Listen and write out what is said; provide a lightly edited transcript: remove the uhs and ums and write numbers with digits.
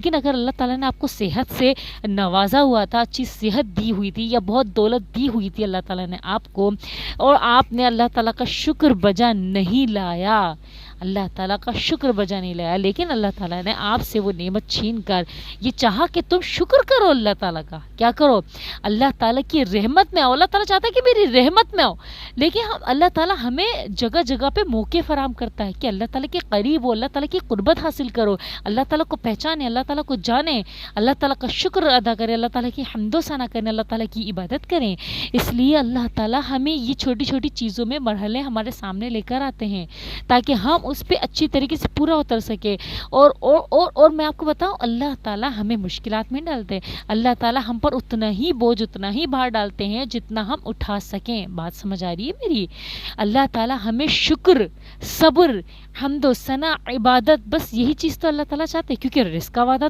لیکن اگر اللہ تعالیٰ نے آپ کو صحت سے نوازا ہوا تھا، اچھی صحت دی ہوئی تھی یا بہت دولت دی ہوئی تھی اللہ تعالیٰ نے آپ کو، اور آپ نے اللہ تعالیٰ کا شکر بجا نہیں لایا، اللہ تعالیٰ کا شکر بجا نہیں لایا، لیکن اللہ تعالیٰ نے آپ سے وہ نعمت چھین کر یہ چاہا کہ تم شکر کرو اللہ تعالیٰ کا، کیا کرو؟ اللہ تعالیٰ کی رحمت میں آؤ۔ اللہ تعالیٰ چاہتا ہے کہ میری رحمت میں آؤ، لیکن اللہ تعالیٰ ہمیں جگہ جگہ پہ موقع فراہم کرتا ہے کہ اللہ تعالیٰ کے قریب ہو، اللہ تعالیٰ کی قربت حاصل کرو، اللہ تعالیٰ کو پہچانے، اللہ تعالیٰ کو جانے، اللہ تعالیٰ کا شکر ادا کریں، اللہ تعالیٰ کی حمد و ثنا کریں، اللہ تعالیٰ کی عبادت کریں۔ اس لیے اللہ تعالیٰ ہمیں یہ چھوٹی چھوٹی چیزوں میں مرحلے ہمارے سامنے لے کر آتے ہیں تاکہ ہم اس پہ اچھی طریقے سے پورا اتر سکے۔ اور میں آپ کو بتاؤں، اللہ تعالیٰ ہمیں مشکلات میں ڈالتے ہیں، اللہ تعالیٰ ہم پر اتنا ہی بوجھ، اتنا ہی بھار ڈالتے ہیں جتنا ہم اٹھا سکیں۔ بات سمجھ آ رہی ہے میری؟ اللہ تعالیٰ ہمیں شکر، صبر، حمد و ثنا، عبادت، بس یہی چیز تو اللہ تعالیٰ چاہتے ہیں، کیونکہ رزق کا وعدہ